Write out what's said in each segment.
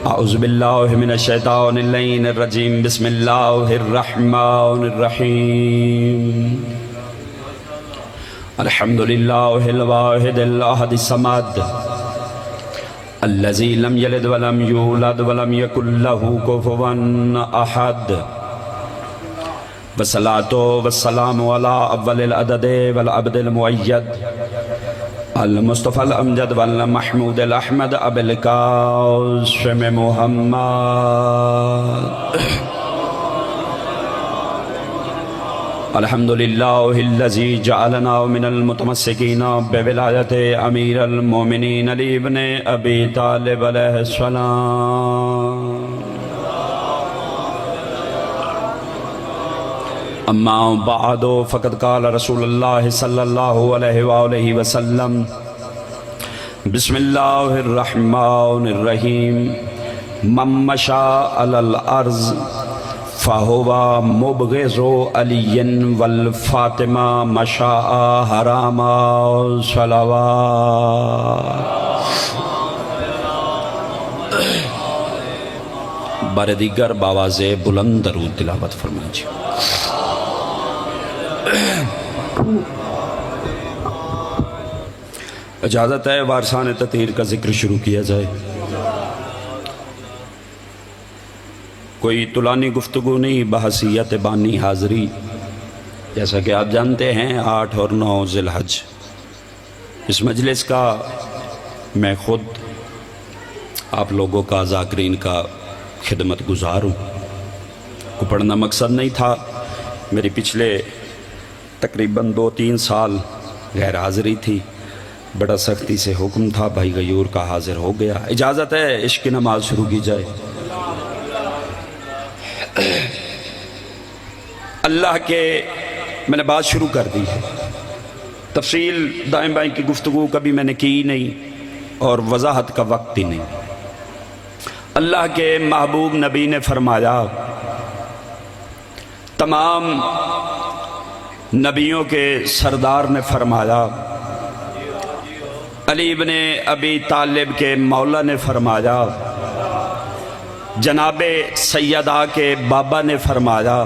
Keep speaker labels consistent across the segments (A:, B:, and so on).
A: اعوذ باللہ من الشیطان اللعین الرجیم بسم اللہ الرحمن الرحیم الحمدللہ الواحد الاحد الصمد الذی لم یلد ولم یولد ولم یکن لہ کفوا احد والصلاة والسلام علی اول العدد والعبد المؤید المصطفى الامجد والمحمود الاحمد ابو القاسم محمد الحمدللہ الذی جعلنا من المتمسکین بولایت امیر المومنین علی ابن ابی طالب علیہ السلام اما بعد فقد قال رسول اللہ صلی اللہ علیہ وآلہ وسلم بسم اللہ الرحمن الرحیم من مشى علی الارض فہو مبغض علی والفاطمہ مشاء حرام صلوات بار دیگر باواز بلند درود تلاوت فرمائیے اجازت ہے وارثان تطہیر کا ذکر شروع کیا جائے کوئی طولانی گفتگو نہیں بحثیت بانی حاضری جیسا کہ آپ جانتے ہیں 8 اور 9 ذی الحج اس مجلس کا میں خود آپ لوگوں کا ذاکرین کا خدمت گزار ہوں کو پڑھنا مقصد نہیں تھا میری پچھلے تقریباً 2-3 سال غیر حاضری تھی بڑا سختی سے حکم تھا بھائی غیور کا حاضر ہو گیا اجازت ہے عشق نماز شروع کی جائے اللہ کے میں نے بات شروع کر دی تفصیل دائیں بائیں کی گفتگو کبھی میں نے کی نہیں اور وضاحت کا وقت ہی نہیں اللہ کے محبوب نبی نے فرمایا تمام نبیوں کے سردار نے فرمایا علی ابن ابی طالب کے مولا نے فرمایا جناب سیدہ کے بابا نے فرمایا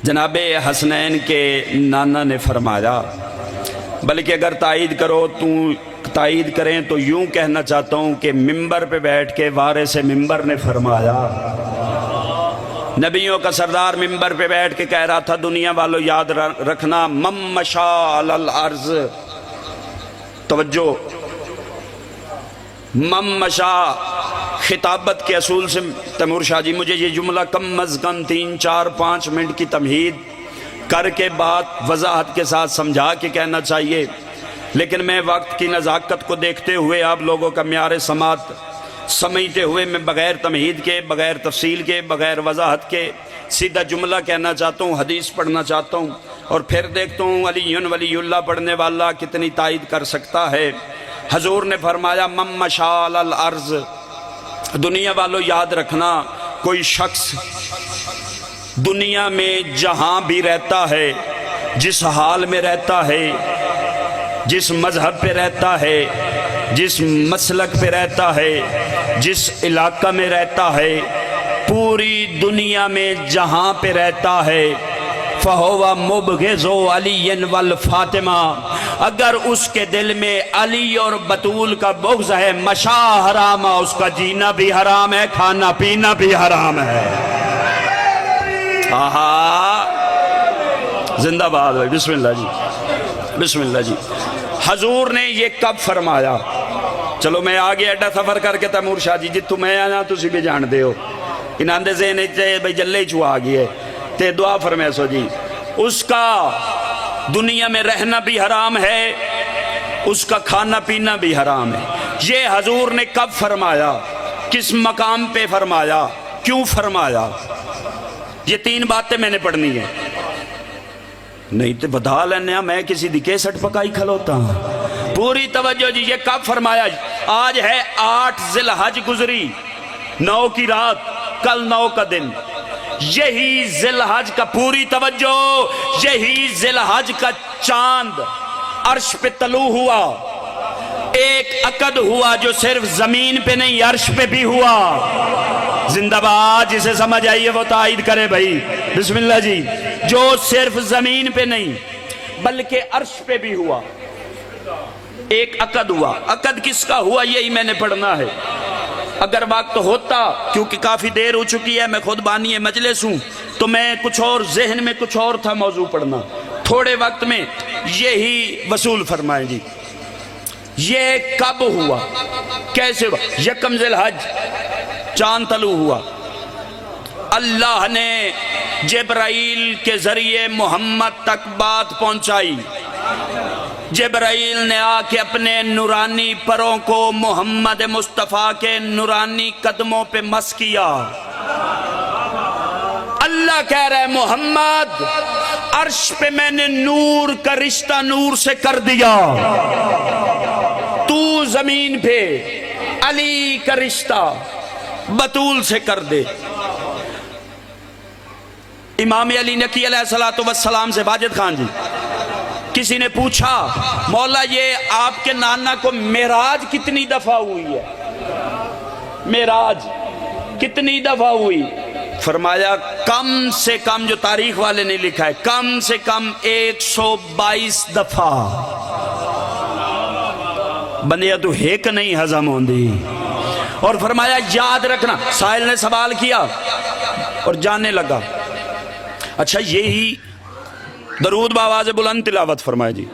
A: جناب حسنین کے نانا نے فرمایا بلکہ اگر تائید کریں تو یوں کہنا چاہتا ہوں کہ ممبر پہ بیٹھ کے وارث ممبر نے فرمایا نبیوں کا سردار ممبر پہ بیٹھ کے کہہ رہا تھا دنیا والوں یاد رکھنا من مشى علی الارض توجہ من مشى خطابت کے اصول سے تیمور شاہ جی مجھے یہ جملہ کم از کم 3-4-5 منٹ کی تمہید کر کے بات وضاحت کے ساتھ سمجھا کے کہنا چاہیے لیکن میں وقت کی نزاکت کو دیکھتے ہوئے آپ لوگوں کا معیار سماعت سمجھتے ہوئے میں بغیر تمہید کے بغیر تفصیل کے بغیر وضاحت کے سیدھا جملہ کہنا چاہتا ہوں حدیث پڑھنا چاہتا ہوں اور پھر دیکھتا ہوں علی ولی اللہ پڑھنے والا کتنی تائید کر سکتا ہے حضور نے فرمایا من مشى علی الارض دنیا والوں یاد رکھنا کوئی شخص دنیا میں جہاں بھی رہتا ہے جس حال میں رہتا ہے جس مذہب پہ رہتا ہے جس مسلک پہ رہتا ہے جس علاقہ میں رہتا ہے پوری دنیا میں جہاں پہ رہتا ہے فَهُوَ مُبْغِضُ عَلِيٍّ وَالْفَاطِمَةِ اگر اس کے دل میں علی اور بطول کا بغض ہے مشا حرام اس کا جینا بھی حرام ہے کھانا پینا بھی حرام ہے آہا زندہ باد بھائی بسم اللہ جی بسم اللہ جی حضور نے یہ کب فرمایا چلو میں آگے ایڈا سفر کر کے تیمور شاہ جی جتو میں آنا تسی بھی جان دے ہو انہاں دے ذہن بھائی جلے چو آگئی ہے تے دعا فرمائے سو جی اس کا دنیا میں رہنا بھی حرام ہے اس کا کھانا پینا بھی حرام ہے یہ حضور نے کب فرمایا کس مقام پہ فرمایا کیوں فرمایا یہ 3 باتیں میں نے پڑھنی ہیں نہیں تو بتا لینے میں کسی دی کیسٹ پکائی کھلوتا ہوں پوری توجہ جی یہ کب فرمایا آج ہے 8 ذی الحج گزری 9 کی رات کل 9 کا دن یہی ذی الحج کا پوری توجہ یہی ذی الحج کا چاند عرش پہ طلوع ہوا ایک عقد ہوا جو صرف زمین پہ نہیں عرش پہ بھی ہوا. زندہ باد جسے سمجھ آئیے وہ تائید کرے بھائی. بسم اللہ جی. جو صرف زمین پہ نہیں بلکہ عرش پہ بھی ہوا. ایک عقد ہوا. عقد کس کا ہوا یہی میں نے پڑھنا ہے. اگر وقت ہوتا کیونکہ کافی دیر ہو چکی ہے, میں خود بانی مجلس ہوں, تو میں کچھ اور ذہن میں کچھ اور تھا موضوع پڑھنا. تھوڑے وقت میں یہی وصول فرمائیں جی. یہ کب ہوا, کیسے ہوا؟ یکم ذی الحج چاند طلوع ہوا. اللہ نے جبرائیل کے ذریعے محمد تک بات پہنچائی. جبرائیل نے آ کے اپنے نورانی پروں کو محمد مصطفیٰ کے نورانی قدموں پہ مس کیا. اللہ کہہ رہا ہے محمد عرش پہ میں نے نور کا رشتہ نور سے کر دیا, تو زمین پہ علی کا رشتہ بطول سے کر دے. امام علی نقی علیہ السلام سے واجد خان جی کسی نے پوچھا مولا یہ آپ کے نانا کو معراج کتنی دفعہ ہوئی ہے, معراج کتنی دفعہ ہوئی؟ فرمایا کم سے کم, جو تاریخ والے نے لکھا ہے, کم سے کم 122 دفعہ. بندیا تو ہیک نہیں ہضم ہوندی. اور فرمایا یاد رکھنا. سائل نے سوال کیا اور جاننے لگا. اچھا یہی درود بآواز بلند تلاوت فرمائے جی.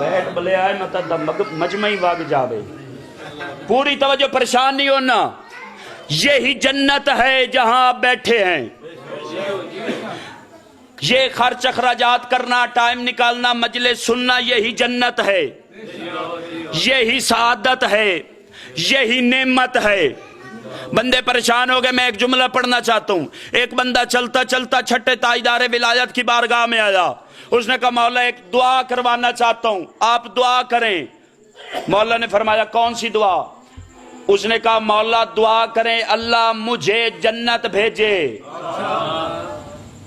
A: بیٹھ بلے آئے مطلب مجمعی واگ جاوے. پوری توجہ, پریشان نہیں ہونا. یہی جنت ہے جہاں آپ بیٹھے ہیں. یہ خرچ اخراجات کرنا, ٹائم نکالنا, مجلس سننا, یہی جنت ہے, یہی سعادت ہے, یہی نعمت ہے. بندے پریشان ہو گئے. میں ایک جملہ پڑھنا چاہتا ہوں. ایک بندہ چلتا چلتا چھٹے تاجدار ولایت کی بارگاہ میں آیا. اس نے کہا مولا ایک دعا کروانا چاہتا ہوں, آپ دعا کریں. مولا نے فرمایا کون سی دعا؟ اس نے کہا مولا دعا کریں اللہ مجھے جنت بھیجے.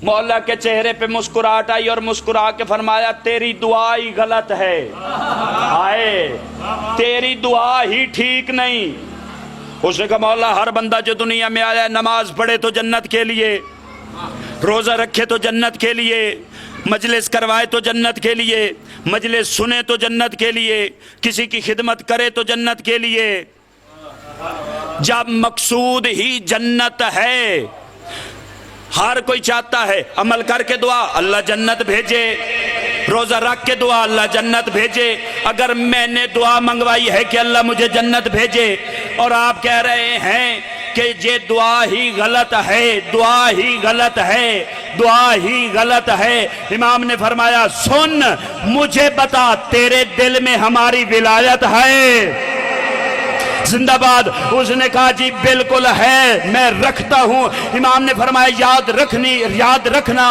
A: مولا کے چہرے پہ مسکراہٹ آئی اور مسکرا کے فرمایا تیری دعا ہی غلط ہے. آئے تیری دعا ہی ٹھیک نہیں. اس نے کہا مولا ہر بندہ جو دنیا میں آیا ہے نماز پڑھے تو جنت کے لیے, روزہ رکھے تو جنت کے لیے, مجلس کروائے تو جنت کے لیے, مجلس سنے تو جنت کے لیے, کسی کی خدمت کرے تو جنت کے لیے. جب مقصود ہی جنت ہے, ہر کوئی چاہتا ہے عمل کر کے دعا اللہ جنت بھیجے, روزہ رکھ کے دعا اللہ جنت بھیجے. اگر میں نے دعا منگوائی ہے کہ اللہ مجھے جنت بھیجے اور آپ کہہ رہے ہیں کہ یہ دعا ہی غلط ہے, دعا ہی غلط ہے, دعا ہی غلط ہے. امام نے فرمایا سن مجھے بتا تیرے دل میں ہماری ولایت ہے؟ زندہ باد. اس نے کہا جی بالکل ہے, میں رکھتا ہوں. امام نے فرمایا یاد رکھنا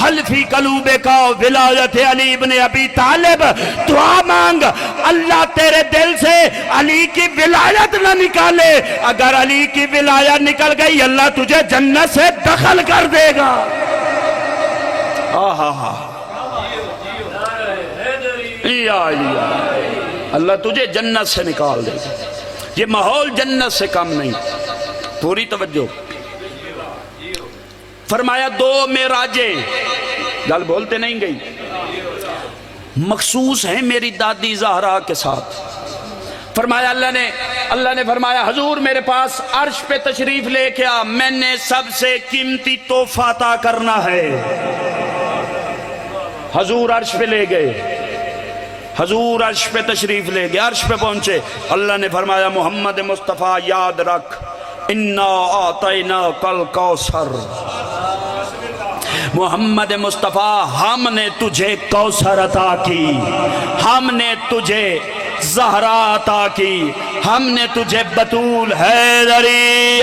A: حلفی قلوبے کا ولایت علی ابن ابی طالب. دعا مانگ اللہ تیرے دل سے علی کی ولایت نہ نکالے. اگر علی کی ولایت نکل گئی اللہ تجھے جنت سے دخل کر دے گا. اللہ تجھے جنت سے نکال دے گا. یہ ماحول جنت سے کم نہیں. پوری توجہ. فرمایا 2 معراجیں, گل بولتے نہیں گئی, مخصوص ہیں میری دادی زہرا کے ساتھ. فرمایا اللہ نے فرمایا حضور میرے پاس عرش پہ تشریف لے کے آ, میں نے سب سے قیمتی تحفہ عطا کرنا ہے. حضور عرش پہ لے گئے, حضور عرش پہ تشریف لے گئے. عرش پہ پہنچے, اللہ نے فرمایا محمد مصطفیٰ یاد رکھ انا اعطیناک الکوثر. محمد مصطفیٰ ہم نے تجھے کوثر عطا کی, ہم نے تجھے زہرا عطا کی, ہم نے تجھے بطول حیدری,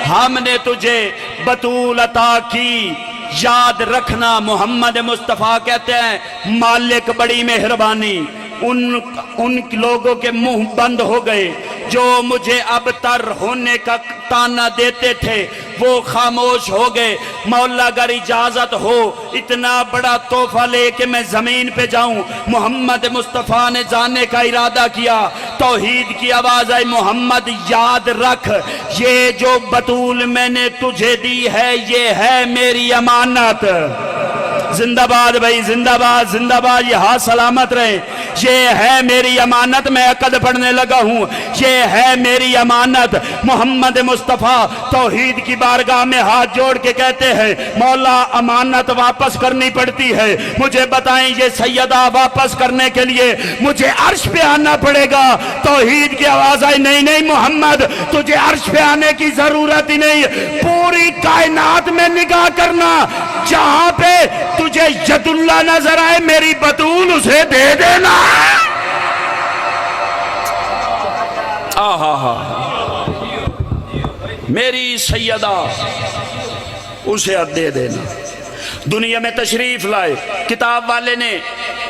A: ہم نے تجھے بطول عطا کی. یاد رکھنا محمد مصطفیٰ کہتے ہیں مالک بڑی مہربانی. ان لوگوں کے منہ بند ہو گئے جو مجھے ابتر ہونے کا تانا دیتے تھے. وہ خاموش ہو گئے۔ مولا اگر اجازت ہو اتنا بڑا تحفہ لے کے میں زمین پہ جاؤں۔ محمد مصطفیٰ نے جانے کا ارادہ کیا، توحید کی آواز آئی، محمد یاد رکھ یہ جو بطول میں نے تجھے دی ہے یہ ہے میری امانت۔ زندہ باد بھائی، زندہ باد، زندہ باد، یہ ہاتھ سلامت رہے۔ یہ ہے میری امانت، میں عقد پڑھنے لگا ہوں، یہ ہے میری امانت۔ محمد مصطفیٰ توحید کی بارگاہ میں ہاتھ جوڑ کے کہتے ہیں مولا امانت واپس کرنی پڑتی ہے، مجھے بتائیں یہ سیدہ واپس کرنے کے لیے مجھے عرش پہ آنا پڑے گا؟ توحید کی آواز آئی نہیں نہیں محمد تجھے عرش پہ آنے کی ضرورت ہی نہیں، پوری کائنات میں نگاہ کرنا، جہاں پہ تجھے ید اللہ نظر آئے میری بطول اسے دے دینا۔ آہا میری سیدہ اسے دے دینا۔ دنیا میں تشریف لائے، کتاب والے نے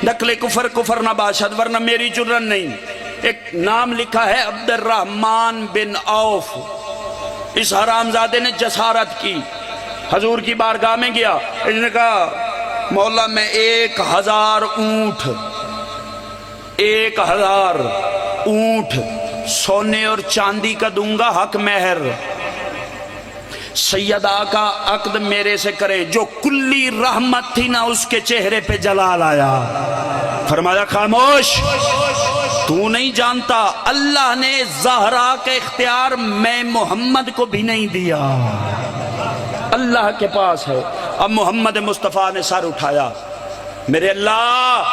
A: نقل کفر نہ باشد ورنہ میری جرن نہیں، ایک نام لکھا ہے عبد الرحمن بن عوف۔ اس حرامزادے نے جسارت کی، حضور کی بارگاہ میں گیا، اس نے کہا مولا میں 1000 اونٹ 1000 اونٹ سونے اور چاندی کا دوں گا حق مہر، سیدہ کا عقد میرے سے کریں۔ جو کلی رحمت تھی نا اس کے چہرے پہ جلال آیا، فرمایا خاموش، تو نہیں جانتا اللہ نے زہرا کا اختیار میں محمد کو بھی نہیں دیا، اللہ کے پاس ہے۔ اب محمد مصطفیٰ نے سر اٹھایا، میرے اللہ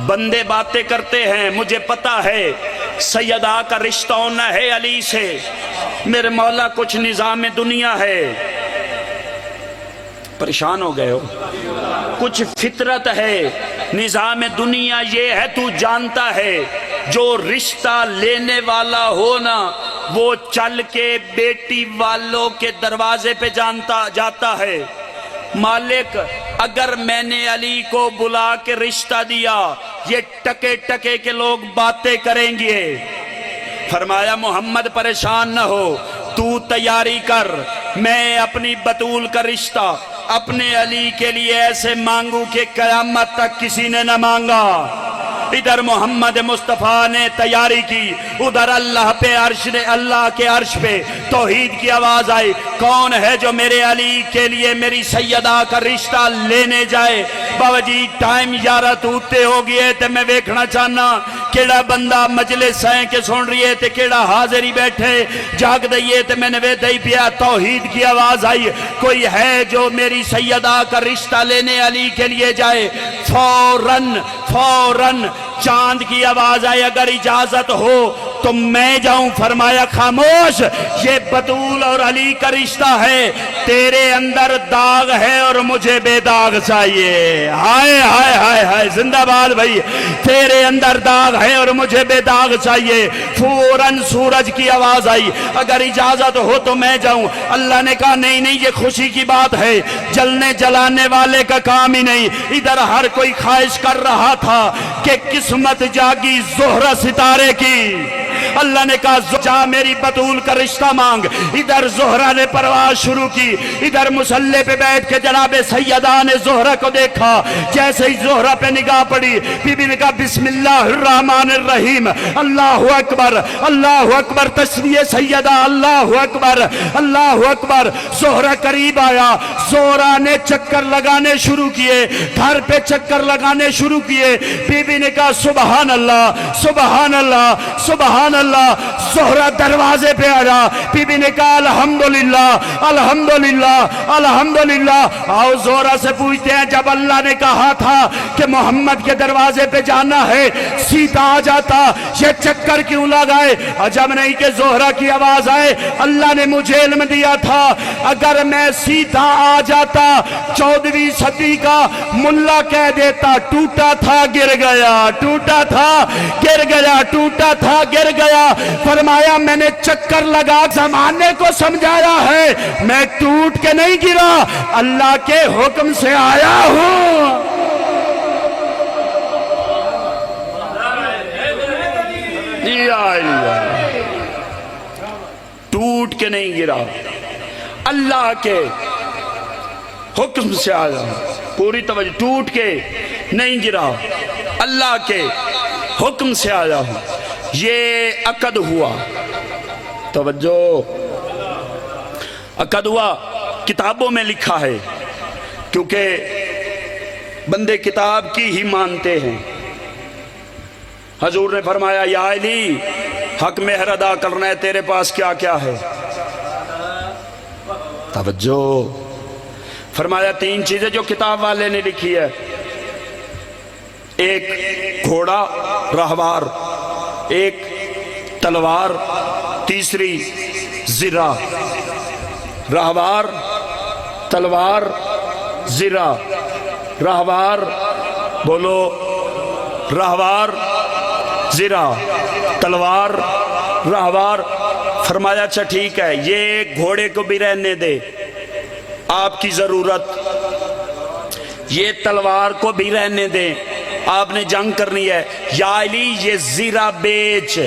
A: بندے باتیں کرتے ہیں، مجھے پتا ہے سیدہ کا رشتہ ہونا ہے علی سے، میرے مولا کچھ نظام دنیا ہے، پریشان ہو گئے ہو، کچھ فطرت ہے، نظام دنیا یہ ہے تو جانتا ہے، جو رشتہ لینے والا ہونا وہ چل کے بیٹی والوں کے دروازے پہ جاتا ہے، مالک اگر میں نے علی کو بلا کے رشتہ دیا یہ ٹکے ٹکے کے لوگ باتیں کریں گے۔ فرمایا محمد پریشان نہ ہو، تو تیاری کر، میں اپنی بطول کا رشتہ اپنے علی کے لیے ایسے مانگوں کہ قیامت تک کسی نے نہ مانگا۔ ادھر محمد مصطفیٰ نے تیاری کی، ادھر اللہ کے عرش پہ توحید کی آواز آئی، کون ہے جو میرے علی کے لیے میری سیدہ کا رشتہ لینے جائے؟ بابا جی ٹائم 11 توتے ہو گئے تے میں ویکھنا چاہنا کیڑا بندہ مجلس ہیں کہ سن رہی ہے تے کیڑا حاضری بیٹھے جاگ دئیے تے میں نے وے دئی پیا۔ توحید کی آواز آئی، کوئی ہے جو میری سیدہ کا رشتہ لینے علی کے لیے جائے؟ فوراً چاند کی آواز آئی، اگر اجازت ہو تو میں جاؤں۔ فرمایا خاموش، یہ بطول اور علی کا رشتہ ہے، تیرے اندر داغ ہے اور مجھے بے داغ چاہیے۔ ہائے ہائے ہائے ہائے، زندہ باد بھائی، تیرے اندر داغ ہے اور مجھے بے داغ چاہیے۔ فوراً سورج کی آواز آئی، اگر اجازت ہو تو میں جاؤں۔ اللہ نے کہا نہیں نہیں، یہ خوشی کی بات ہے، جلنے جلانے والے کا کام ہی نہیں۔ ادھر ہر کوئی خواہش کر رہا تھا کہ قسمت جاگی زہرہ ستارے کی۔ اللہ نے کہا جا میری بطول کا رشتہ مانگ۔ ادھر زہرہ نے پرواز شروع کی، ادھر مسلح پہ بیٹھ کے جناب سیدہ نے زہرہ کو دیکھا، جیسے ہی زہرہ پہ نگاہ پڑی بی بی نے کہا بسم اللہ الرحمن الرحیم، اللہ اکبر اللہ اکبر، تسبیح سیدہ، اللہ اکبر اللہ اکبر۔ زہرہ قریب آیا، زہرہ نے چکر لگانے شروع کیے، گھر پہ چکر لگانے شروع کیے۔ بی بی نے کہا سبحان اللہ سبحان اللہ سبحان اللہ۔ زہرہ دروازے پہ آیا، بی بی نے کہا الحمدللہ الحمدللہ الحمدللہ۔ آؤ زہرہ سے پوچھتے ہیں، جب اللہ نے کہا تھا کہ محمد کے دروازے پہ جانا ہے سیدھا آ جاتا، یہ چکر کیوں لگائے؟ عجب نہیں کہ زہرہ کی آواز آئے، اللہ نے مجھے علم دیا تھا اگر میں سیدھا آ جاتا 14ویں صدی کا ملا کہہ دیتا ٹوٹا تھا گر گیا، ٹوٹا تھا گر گیا، ٹوٹا تھا گر گیا۔ فرمایا میں نے چکر لگا زمانے کو سمجھایا ہے، میں ٹوٹ کے نہیں گرا، اللہ کے حکم سے آیا ہوں۔ ٹوٹ کے نہیں گرا، اللہ کے حکم سے آیا ہوں. پوری توجہ, ٹوٹ کے نہیں گرا, اللہ کے حکم سے آیا ہوں. یہ عقد ہوا, توجہ, عقد ہوا. کتابوں میں لکھا ہے, کیونکہ بندے کتاب کی ہی مانتے ہیں. حضور نے فرمایا یا علی حق مہر ادا کرنا ہے, تیرے پاس کیا کیا ہے؟ توجہ, فرمایا 3 چیزیں جو کتاب والے نے لکھی ہے. ایک گھوڑا راہوار, ایک تلوار, تیسری زرہ. راہوار, تلوار, زرہ. راہوار بولو, راہوار, زرہ, تلوار, راہوار. فرمایا اچھا ٹھیک ہے, یہ گھوڑے کو بھی رہنے دے, آپ کی ضرورت. یہ تلوار کو بھی رہنے دیں, آپ نے جنگ کرنی ہے. یا علی یہ زرہ بیچ,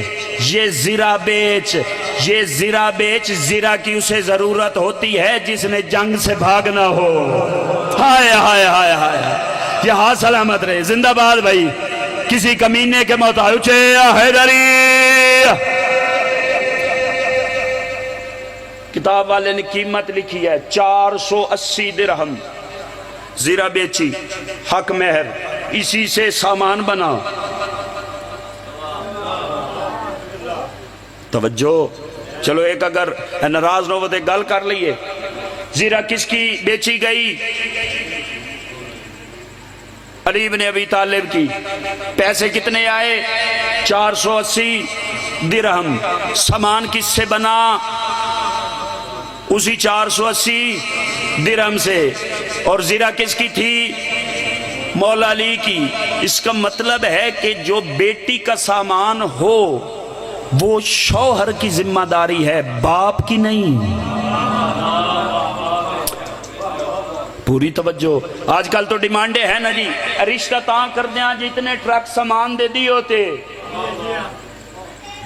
A: یہ زرہ بیچ, یہ زرہ بیچ. زرہ کی اسے ضرورت ہوتی ہے جس نے جنگ سے بھاگنا ہو. ہائے ہائے ہائے ہائے, یہ ہاتھ سلامت رہے. زندہ باد بھائی, کسی کمینے کے محتاج. اچھے حیدری. کتاب والے نے قیمت لکھی ہے 480 درہم. زرہ بیچی, حق مہر, اسی سے سامان بنا. توجہ, چلو ایک اگر ناراض نہ ہو تو گل کر لئیے. زرہ کس کی بیچی گئی؟ علی بن ابی طالب کی. پیسے کتنے آئے؟ 480 درہم. سامان کس سے بنا؟ اسی 480 درہم سے. اور زرہ کس کی تھی؟ مولا علی کی. اس کا مطلب ہے کہ جو بیٹی کا سامان ہو وہ شوہر کی ذمہ داری ہے, باپ کی نہیں. پوری توجہ. آج کل تو ڈیمانڈیں ہیں نا جی, رشتہ تاں کر دیا جتنے ٹرک سامان دے دی ہوتے.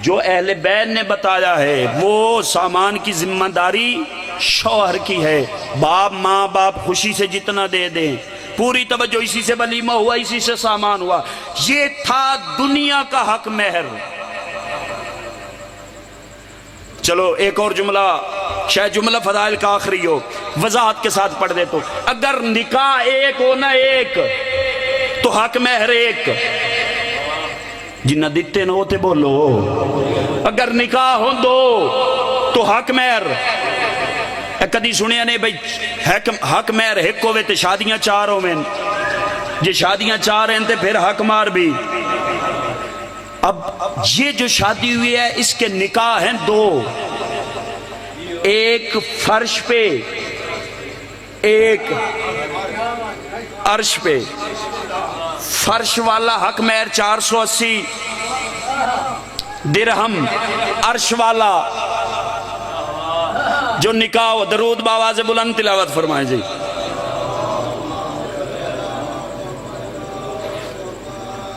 A: جو اہل بیت نے بتایا ہے وہ سامان کی ذمہ داری شوہر کی ہے. باپ ماں باپ خوشی سے جتنا دے دیں. پوری توجہ, اسی سے ولیمہ ہوا, اسی سے سامان ہوا. یہ تھا دنیا کا حق مہر. چلو ایک اور جملہ, شاید جملہ فضائل کا آخری ہو, وضاحت کے ساتھ پڑھ دے تو. اگر نکاح ایک ہو نہ ایک تو حق مہر ایک. جنہ دیتے نہ ہوتے بولو. اگر نکاح ہو دو تو حق مہر. کدی سنیا نہیں بھئی حق مہر ایک ہوئے تے شادیاں 4 ہوئے, یہ شادیاں 4 ہیں تے پھر حق مہر بھی. اب یہ جو شادی ہوئی ہے اس کے نکاح ہیں 2, ایک فرش پہ ایک عرش پہ. فرش والا حق مہر 480 درہم, عرش والا جو نکاح ہو. درود باواز بلند تلاوت فرمائیں جی.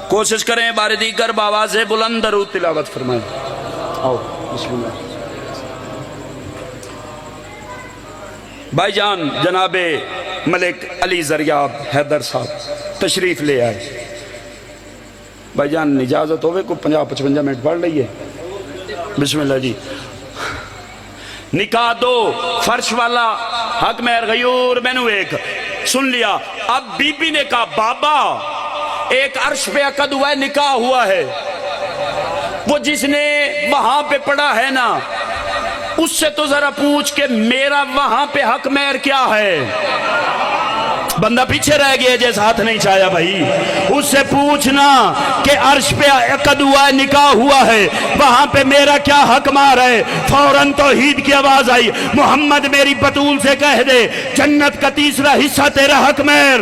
A: کوشش کریں بار دیگر باواز بلند درود تلاوت فرمائیں. آؤ بسم اللہ. بھائی جان جناب ملک علی زریاب حیدر صاحب تشریف لے آئے. بھائی جان اجازت ہوئے کو 50-55 منٹ پڑھ لئیے. بسم اللہ جی. نکاح 2, فرش والا حق مہر غیور مینو ایک. سن لیا. اب بی بی نے کہا بابا ایک عرش پہ عقد ہوا ہے, نکاح ہوا ہے, وہ جس نے وہاں پہ پڑھا ہے نا اس سے تو ذرا پوچھ کہ میرا وہاں پہ حق مہر کیا ہے. بندہ پیچھے رہ گیا جیسے ہاتھ نہیں چاہیا بھائی. اس سے پوچھنا کہ عرش پہ عقد ہوا ہے, نکاح ہوا ہے, وہاں پہ میرا کیا حق مہر ہے. فوراً توحید کی آواز آئی, محمد میری بطول سے کہہ دے جنت کا 3را حصہ تیرا حق مہر.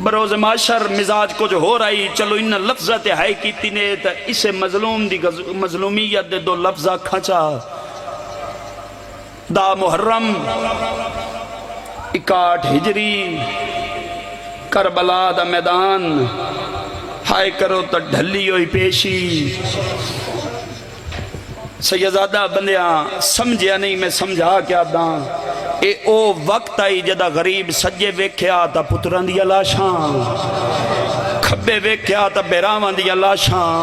A: بروز معاشر مزاج کچھ ہو رہی، چلو ان لفظت ہے کیتی نے تا اسے مظلوم دی مظلومیت دے دو لفظہ کھچا۔ دا محرم 61 ہجری کربلا دا میدان، ہائے کرو تا ڈھلی ہوئی پیشی۔ سیدزادہ بندیاں سمجھیا نہیں، میں سمجھا کیا داں، اے او وقت آئی جدہ غریب سجے ویکھیا تا پتران دیا لاشاں، کھبے ویکھیا تا بیراوان دیا لاشاں،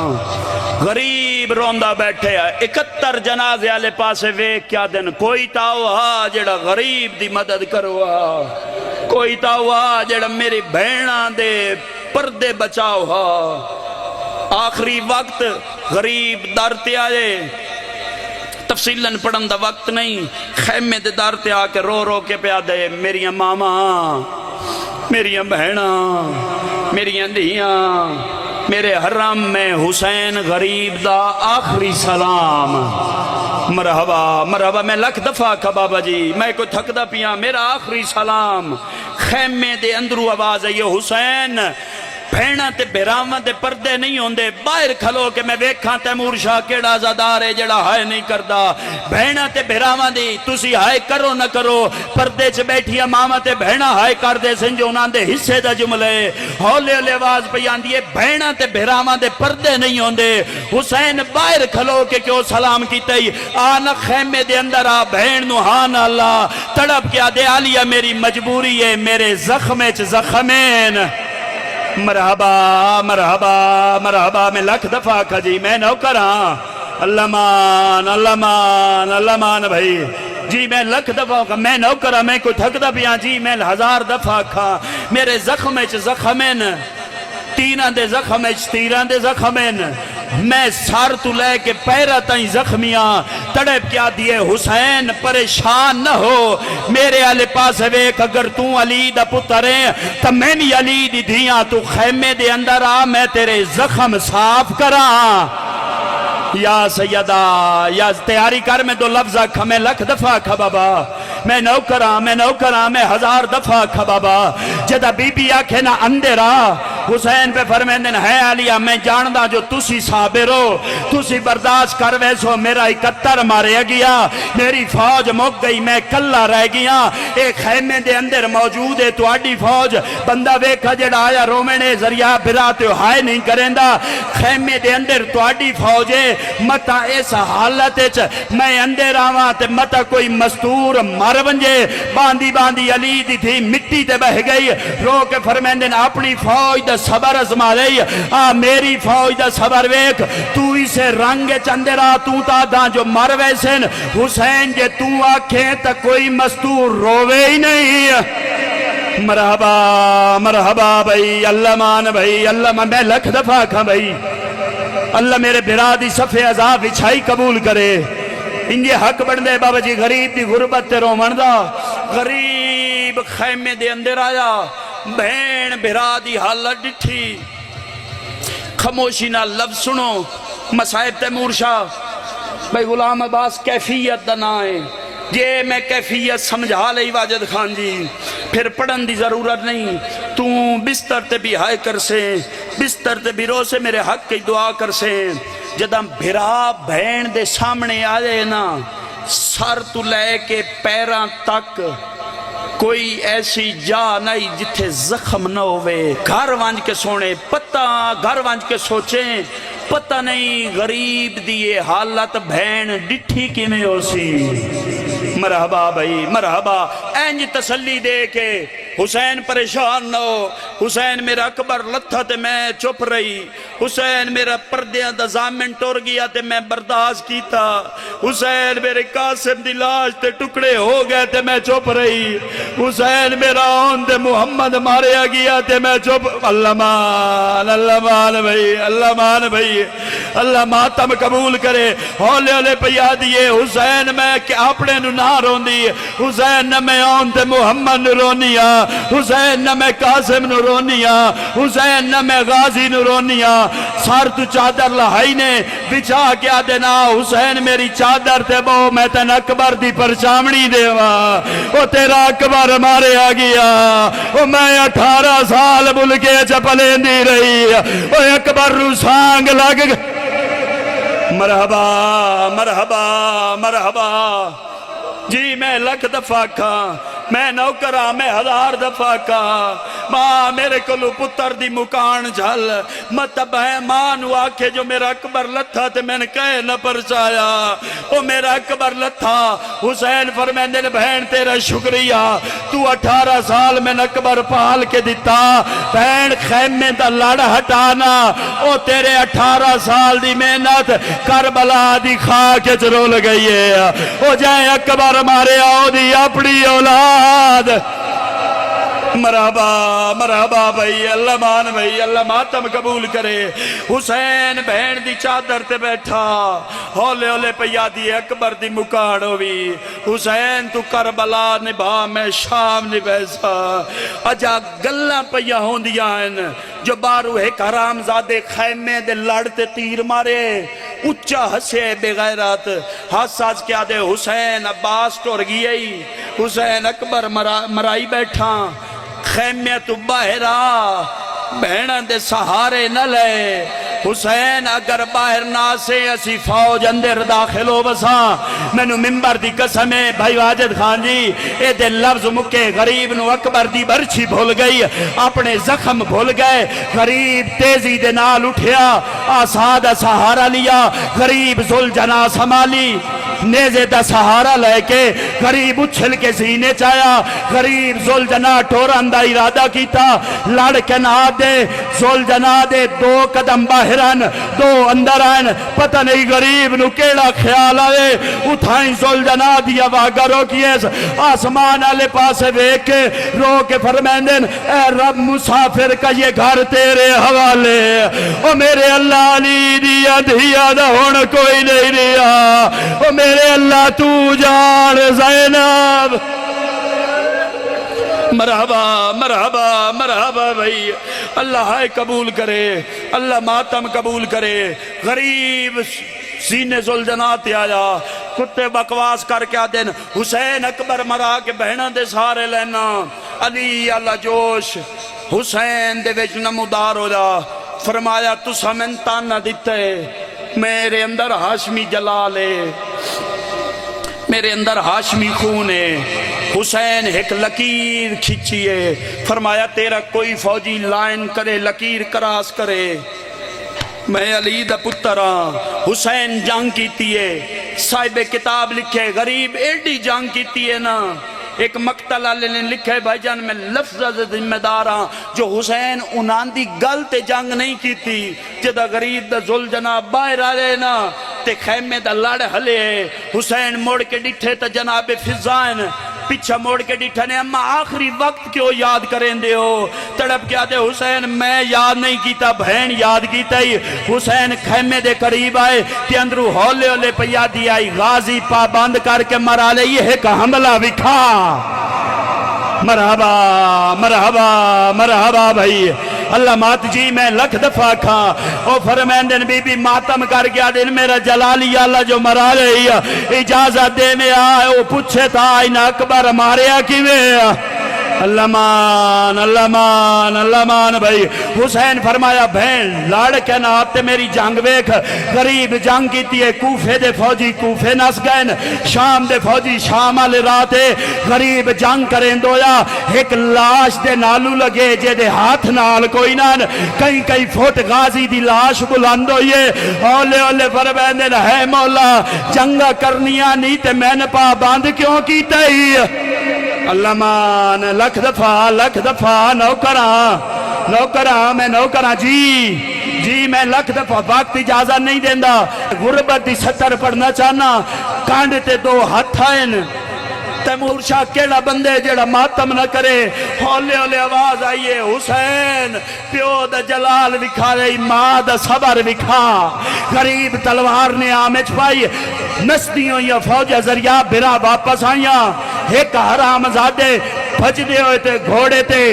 A: غریب روندہ بیٹھے ہیں 71 جنازے آلے پاسے ویکھ کیا دن، کوئی تاؤ ہاں جڑا غریب دی مدد کرو ہاں، کوئی تاؤ ہاں جڑا میری بہنہ دے پردے بچاؤ ہاں۔ آخری وقت غریب دارتے آئے، تفصیلاً پڑھن دا وقت نہیں، خیمے دے دارتے آ کے رو رو کے پیا دے، میریاں ماما، میریاں بہنہ، میریاں دھیاں، میرے حرم میں حسین غریب دا آخری سلام۔ مرحبا مرحبا، میں لکھ دفعہ کھا بابا جی، میں کوئی تھک دا پیا، میرا آخری سلام۔ خیمے دے اندرو آواز ہے یہ حسین، بھیڑا تے بیراواں دے پردے نہیں ہوندے، باہر کھلو کہ میں ویکھاں تیمور شاہ کیڑا زادار ہے جڑا ہائے نہیں کردا۔ بھیڑا تے بیراواں دی تسی ہائے کرو نہ کرو، پردے چ بیٹھی ماما تے بھیڑا ہائے کر دے سن جو انہاں دے حصے دا جملے، ہولے ہولے آواز پہ آندی ہے بھیڑا تے بیراواں دے پردے نہیں ہوندے۔ حسین باہر کھلو کہ کیوں سلام کیتے ہی آنا خیمے دے اندر آ، بھین نو ہان اللہ تڑپ کیا دے آلیا میری مجبوری ہے، میرے زخمے چ زخمین۔ مرحبا مرحبا مرحبا، میں لکھ دفعہ کھا جی، میں نوکراں، اللہ مان اللہ مان اللہ مان بھائی جی، میں لکھ دفعہ کھا، میں نوکراں، میں کوئی تھک دا پیا جی، میں 1000 دفعہ کھا، میرے زخمے چ زخمین، تیران دے زخمے چ تیران دے زخمین، میں سار تو لے کے پیرہ تائیں زخمیاں تڑپ کیا دیئے حسین پریشان نہ ہو، میرے علی پاس ویک اگر تو علی دا پتریں تو میں بھی علی دی دھیاں، تو خیمے دے اندر آ میں تیرے زخم صاف کراں۔ یا سیدہ یا تیاری کر، میں دو لفظہ کھا، میں لکھ دفعہ کھا بابا، میں نوکراں میں 1000 دفعہ کھا بابا۔ جدہ بی بی آکھے نہ اندرا حسین پہ فرمیندن ہے علیہ، میں جاندہ جو تسی صابر ہو، تسی برداشت کر ویسو، میرا 71 مارے گیا، میری فوج مک گئی، میں کلہ رہ گیا، ایک خیمے دے اندر موجود ہے تو آڈی فوج، بندہ ویکھا جڑا آیا رومنے ذریعہ براتے ہائے نہیں کرندہ، خیمے دے اندر تو آڈی فوج ہے، متا اس حالت میں اندر آواں تے متا کوئی مستور مر ونجے، باندی باندی علی دی تھی مٹی تے بہ گئی، رو کے فرمیندن اپنی فوج دا صبر ازما رہی، میری فوج دا صبر ویک، تو اسے رنگ چندرا تو تا دا جو مر ویسن، حسین جے تو آکھیں تا کوئی مستور روے ہی نہیں۔ مرحبا مرحبا بھائی، اللہ مان بھائی، اللہ مان، میں لکھ دفعہ کھا بھائی، اللہ میرے برادی صفحے عذاب وچھائی قبول کرے، انجے حق بڑھ دے بابا جی، غریب دی غربت تے رو مندہ، غریب خیمے دے اندر آیا، بہن برادی حالت ڈٹھی، خاموشی نہ لفظ سنو، مصائب تیمور شاہ بھائی غلام عباس کیفیت دا نہ ہے، یہ میں کیفیت سمجھا لئی واجد خان جی، پھر پڑھن دی ضرورت نہیں، تو بستر تے بھی ہائے کر سے، بستر تے بھی رو سے میرے حق کی دعا کر سے، جدہ بھرا بہن دے سامنے آئے نا، سر تو لے کے پیران تک کوئی ایسی جا نہیں جتھے زخم نہ ہوئے، گھر وانج کے سونے پتہ، گھر وانج کے سوچیں پتہ نہیں غریب دیئے حالت بہن ڈٹھی کی میں ہو سی۔ مرحبا بھائی مرحبا، اینج تسلی دے کے حسین پریشان نہ ہو، حسین میرا اکبر لتھا تے میں چپ رہی، حسین میرا پردیاں دا زامن ٹور گیا تے میں برداشت کیتا، حسین میرے قاسم دی لاش تے ٹکڑے ہو گئے تے میں چپ رہی، حسین میرا آن دے محمد ماریا گیا تے میں چپ۔ اللہ مان بھائی، اللہ مان بھائی، اللہ ماتم قبول کرے ہولے ہولے پیا دیے حسین میں کہ اپنے نو نہ روندی حسین نہ میں آن تے محمد نو رونیا حسین نہ میں قاسم نو رونیا حسین نہ میں غازی نو رونیا سار تو چادر لہائی نے بچا کیا دینا حسین میری چادر تے بو میں تین اکبر دی پرچامنی دیوا او تیرا اکبر مارے آ گیا او میں 18 سال بلکے چپلیں دی رہی او اکبر رو سانگ لگ مرحبا مرحبا مرحبا جی میں لکھ دفعہ کھاں میں نوکرہ میں 1000 دفعہ کہا ماں میرے کلو پتر دی مکان جھل مطب ہے ماں نو آکھے جو میرا اکبر لتھا تے میں نے کہے نہ پرچایا او میرا اکبر لتھا حسین فرمیندے نے بہن تیرا شکریہ تو 18 سال میں اکبر پال کے دیتا بہن خیمے دا لڑ ہٹانا او تیرے 18 سال دی محنت کربلا دی خاک چرول گئی ہے او جائے اکبر مارے آؤ دی اپنی اولاد مرحبا مرحبا بھائی اللہ مان بھائی اللہ ماتم قبول کرے حسین بہن دی چادر تے بیٹھا ہولے ہولے پیا دی اکبر دی مکاڑ ہوئی حسین تو کربلا نبھا میں شام نبھیسا اجا گلہ پیا ہوں دیا ہیں جو بارو ایک حرام زادے خیمے دے لڑتے تیر مارے اچھا ہسے بے غیرات حساس کیا دے حسین عباس ٹور گئی حسین اکبر مرائی بیٹھا خیمے تو باہرا بہنان دے سہارے نہ لے حسین اگر باہر نہ سے اسی فوج اندر داخل ہو بسا میں نو ممبر دی قسم ہے بھائی واجد خان جی اے دے لفظ مکے غریب نو اکبر دی برچھی بھول گئی اپنے زخم بھول گئے غریب تیزی دے نال اٹھیا آسادہ سہارا لیا غریب ذوالجناح سنبھالی نیزے دا سہارا لے کے غریب اچھل کے سینے چایا غریب ذوالجناح ٹوران دا ارادہ کیتا لڑ کے نہ دے ذوالجناح دے 2 قدم باہران 2 اندران پتہ نہیں غریب نو کیڑا خیال آئے اٹھائیں ذوالجناح دیا واگا رو کیس آسمان آلے پاسے بیک کے رو کے فرمیندن اے رب مسافر کا یہ گھر تیرے حوالے او میرے اللہ علی دیا دیا دا ہون کوئی نہیں ریا او میرے اللہ تو جان زینب مرحبا مرحبا مرحبا بھائی اللہ ہائے قبول کرے اللہ ماتم قبول کرے غریب سینے ذوالجناح تے آیا کتے بکواس کر کے آدن حسین اکبر مرا کے بہنہ دے سارے لینا علی اللہ جوش حسین دے وچ نمودار ہو جا فرمایا تو سمنتان نہ دیتے میرے اندر ہاشمی جلال ہے میرے اندر ہاشمی خون ہے حسین ایک لکیر کھچیے فرمایا تیرا کوئی فوجی لائن کرے لکیر کراس کرے میں علی دا پترہ حسین جنگ کیتی ہے صاحب کتاب لکھے غریب ایڈی جنگ کیتی ہے نا ایک مقتل آلے نے لکھے بھائی جان میں لفظ ذمہ دار ہاں جو حسین انہاں دی گلت جنگ نہیں کی تھی جدہ غریب دا ذوالجناح باہر آلے نا تے خیمے دا لڑ ہلے حسین موڑ کے ڈٹھے تا جناب فضائن پیچھا موڑ کے ڈٹھا نے اما آخری وقت کیوں یاد کریں دے ہو تڑپ کیا دے حسین میں یاد نہیں کیتا بہن یاد کیتا ہی حسین خیمے دے قریب آئے تے اندرو ہولے ہولے پیا دی آئی غازی پابند کر کے مرا لے یہ ایک حملہ وکھا مرحبا مرحبا مرحبا بھائی اللہ مات جی میں لکھ دفعہ کھا او فرمیندن بی بی ماتم کر گیا دن میرا جلالی اللہ جو مرا لئی اجازت دے میں آئے او پوچھے تھا آئین اکبر ماریا کیویں اللہ مان اللہ مان اللہ مان بھائی حسین فرمایا بہن لڑ کے نہ آتے میری جنگ ویکھ غریب جنگ کیتی ہے کوفے دے فوجی کوفے نس گئن شام دے فوجی شام آلے راتے غریب جنگ کریں دویا ایک لاش دے نالو لگے جے دے ہاتھ نال کوئی نان کئی کئی فوٹ غازی دی لاش بلند ہوئے اولے اولے فرمیندن ہے مولا جنگا کرنیا نہیں تے میں نے پا باندھ کیوں کیتا ہی اللہ مان لکھ دفعہ نوکراں میں نوکراں جی میں لکھ دفعہ وقت اجازت نہیں دیندہ غربت دی 70 پڑھنا چاہنا کانڈ تے 2 ہتھ آئین تیمور شاہ کیڑا بندے جڑا ماتم نہ کرے ہولے ہولے آواز آئیے حسین پیو دا جلال وکھا رہی ماں دا صبر وکھا غریب تلوار نے آمچ پائی نسدیوں یا فوج ذریعہ برا واپس آئیاں ایک حرام زادے بھج دے ہوئے تے گھوڑے تے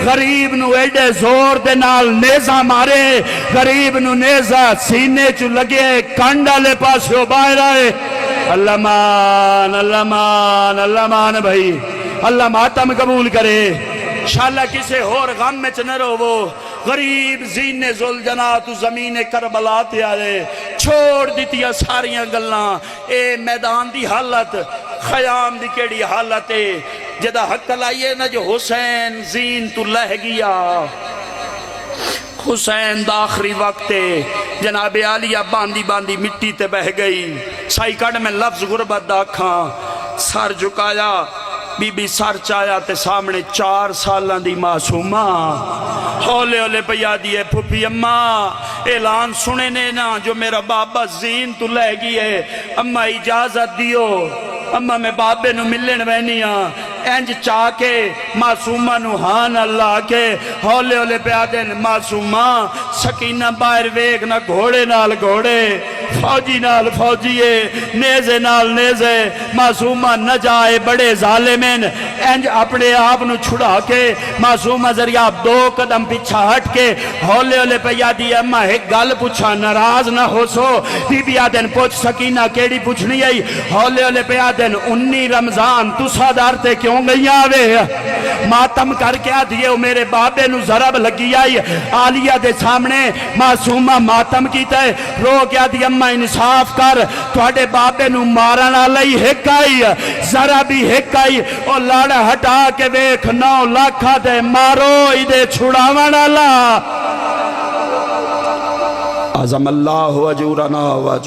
A: غریب نو ایڈے زور دے نال نیزہ مارے غریب نو نیزہ سینے چو لگے کانڈا لے پاس ہو باہر آئے اللہ مان اللہ مان اللہ مان بھائی اللہ ماتم قبول کرے انشاءاللہ کسے اور غم میں چنہ رو وہ غریب زین ذوالجناح زمین کربلا تے آئے چھوڑ دیتی ساریاں گلاں اے میدان دی حالت خیام دی کیڑی حالت ہے جدہ حق لائیے نا جو حسین زین تو لہ گیا حسین دا آخری وقت ہے جناب عالیہ باندی باندی مٹی تے بہ گئی سائی کڑ میں لفظ غربت دا کھاں سر جھکایا بی بی سر چایا تے سامنے 4 سالاں دی معصومہ ہولے ہولے پیا دیئے پھپی اماں اعلان سنے نے نا جو میرا بابا زین تو لے گئی ہے اماں اجازت دیو اماں میں بابے نو ملن وینیاں انج چاہ کے معصومہ نو ہان اللہ کے ہولے ہولے پہ آدھیں معصومہ سکینہ باہر ویگ نہ گھوڑے نال گھوڑے فوجی نال فوجیے نیزے نال نیزے معصومہ نہ جائے بڑے ظالمین انج اپنے آپ نو چھڑا کے معصومہ ذریعہ 2 قدم پیچھا ہٹ کے ہولے ہولے پہ یادی اممہ ایک گل پوچھا ناراض نہ ہو سو بی بی آدھیں پوچھ سکینہ کیڑی پوچھنی ہے ہولے ہولے پہ آدھیں 19 رمضان تو سادار تے کیوں گئی آوے ماتم کر کے آدھیے میرے بابے نو ضرب لگی آئی عالیہ دے سامنے معصومہ ماتم کیتا ہے رو کے آدھی اممہ انصاف کر توڑے بابے نو مارنا لئی ہک آئی ذرا بھی ہک آئی اور لاڑا ہٹا کے ویکھ 9 لاکھا دے مارو ایدے چھڑاوانا لا عظم اللہ وجورنا